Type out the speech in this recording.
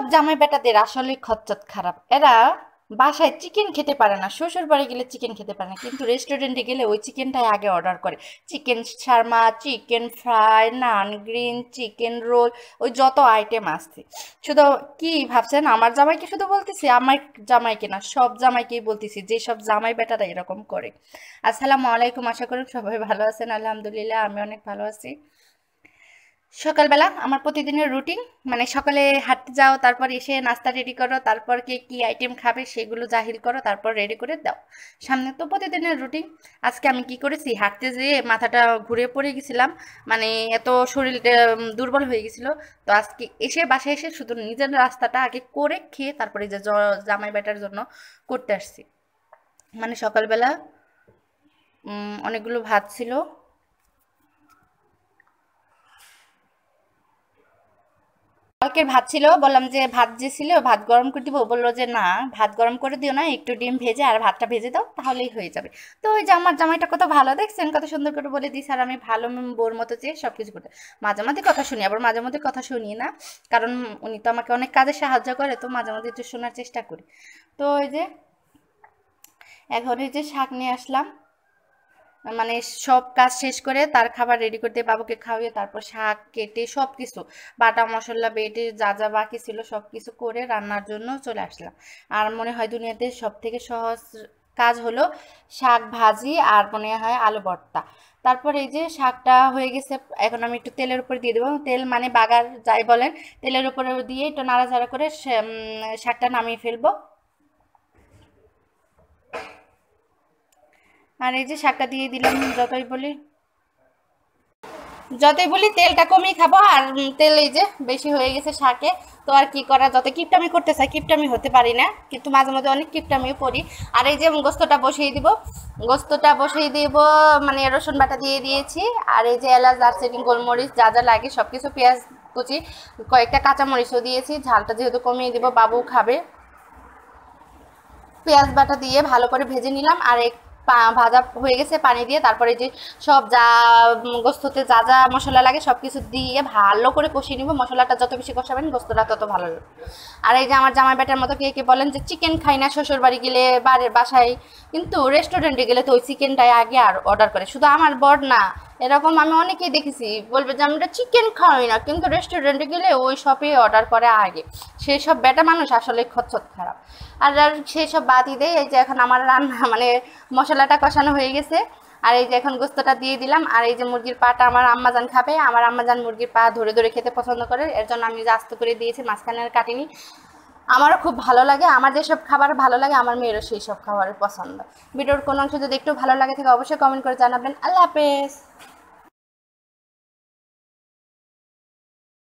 এইসব জামাই বেটাদের আসলে খচ্চত খারাপ। এরা বাসায় চিকেন খেতে পারে না, শ্বশুর বাড়ি গেলে চিকেন খেতে পারে না, কিন্তু রেস্টুরেন্টে গেলে ওই চিকেনটাই আগে অর্ডার করে। চিকেন শার্মা, চিকেন ফ্রাই, নান গ্রিন, চিকেন রোল, ওই যত আইটেম আসছে। শুধু কি ভাবছেন আমার জামাইকে শুধু বলতেছি? আমার জামাইকে না, সব জামাইকেই বলতেছি, যে সব জামাই বেটারা এরকম করে। আসসালামু আলাইকুম, আশা করি সবাই ভালো আছেন। আলহামদুলিল্লাহ, আমি অনেক ভালো আছি। সকালবেলা আমার প্রতিদিনের রুটিন, মানে সকালে হাঁটতে যাও, তারপর এসে নাস্তা রেডি করো, তারপর কে কি আইটেম খাবে সেগুলো জাহির করো, তারপর রেডি করে দাও। সামনে তো প্রতিদিনের রুটিন। আজকে আমি কি করেছি, হাঁটতে যেয়ে মাথাটা ঘুরে পড়ে গেছিলাম, মানে এত শরীর দুর্বল হয়ে গেছিল। তো আজকে এসে বাসায় এসে শুধু নিজের রাস্তাটা আগে করে খেয়ে তারপরে যে জামাই বেটার জন্য করতে আসছি। মানে সকালবেলা অনেকগুলো ভাত ছিল। কালকের ভাত ছিল, বললাম যে ভাত যে ছিল ভাত গরম করে দিব, বললো যে না, ভাত গরম করে দিও না, একটু ডিম ভেজে আর ভাতটা ভেজে দাও তাহলেই হয়ে যাবে। তো ওই যে আমার জামাইটা কত ভালো, দেখছেন কত সুন্দর করে বলে দিস, আর আমি ভালো বোর মতো চেয়ে সব কিছু করতে। মাঝে মাঝে কথা শুনি, আবার মাঝে মধ্যে কথা শুনি না, কারণ উনি তো আমাকে অনেক কাজে সাহায্য করে, তো মাঝে মাঝে একটু শোনার চেষ্টা করি। তো ওই যে এখন এই যে শাক নিয়ে আসলাম, মানে সব কাজ শেষ করে তার খাবার রেডি করতে, বাবুকে খাওয়িয়ে তারপর শাক কেটে সব কিছু বাটা মশলা বেটে যা যা বাকি ছিল সব কিছু করে রান্নার জন্য চলে আসলাম। আর মনে হয় দুনিয়াতে সব থেকে সহজ কাজ হলো শাক ভাজি আর মনে হয় আলু ভর্তা। তারপর এই যে শাকটা হয়ে গেছে, এখন আমি একটু তেলের উপর দিয়ে দেবো, তেল মানে বাগার যাই বলেন, তেলের উপরে দিয়ে একটু নাড়াচাড়া করে শাকটা নামিয়ে ফেলবো। আর এই যে শাকটা দিয়ে দিলাম। যতই বলি তেলটা কমই খাবো, আর তেল এই যে বেশি হয়ে গেছে শাকে। তো আর কি করা, যত কিপটামি করতে চাই কিপটামি হতে পারি না, কিন্তু মাঝে মাঝে অনেক কিপটামিও করি। আর এই যে গোস্তটা বসিয়ে দিব, মানে রসুন বাটা দিয়ে দিয়েছি, আর এই যে এলাচ দারচিনি গোলমরিচ যা যা লাগে সব কিছু, পেঁয়াজ কুচি, কয়েকটা কাঁচামরিচও দিয়েছি, ঝালটা যেহেতু কমিয়ে দিব, বাবু খাবে। পেঁয়াজ বাটা দিয়ে ভালো করে ভেজে নিলাম, আর এক ভাজা হয়ে গেছে পানি দিয়ে, তারপরে যে সব যা গোস্ততে যা যা মশলা লাগে সব কিছু দিয়ে ভালো করে কষিয়ে নিব। মশলাটা যত বেশি কষাবেন গোস্তটা তত ভালো লাগে। আর এই যে আমার জামাই বেটার মতো কে কে বলেন যে চিকেন খাই না শ্বশুর বাড়ি গেলে, বাসায়, কিন্তু রেস্টুরেন্টে গেলে তো ওই চিকেনটাই আগে আর অর্ডার করে। শুধু আমার বর না, এরকম আমি অনেকেই দেখেছি, বলবে যে আমরা চিকেন খাই না, কিন্তু রেস্টুরেন্টে গেলে ওই শপে অর্ডার করে আগে। সেই সব বেটা মানুষ আসলে খচ্চত খারাপ। আর সেই সব বাদই দেয়। এই যে এখন আমার রান্না মানে মশলাটা কষানো হয়ে গেছে, আর এই যে এখন গোস্তটা দিয়ে দিলাম। আর এই যে মুরগির পাটা আমার আম্মাজান খাবে, আমার আম্মাজান মুরগির পা ধরে ধরে খেতে পছন্দ করে, এর জন্য আমি আস্ত করে দিয়েছি, মাঝখানে আর কাটিনি। আমারও খুব ভালো লাগে, আমার যেসব খাবার ভালো লাগে আমার মেয়েরও সেই সব খাবারের পছন্দ। ভিডিওর কোনো অংশ যদি একটু ভালো লাগে থাকে অবশ্যই কমেন্ট করে জানাবেন। আল্লাহ হাফেজ।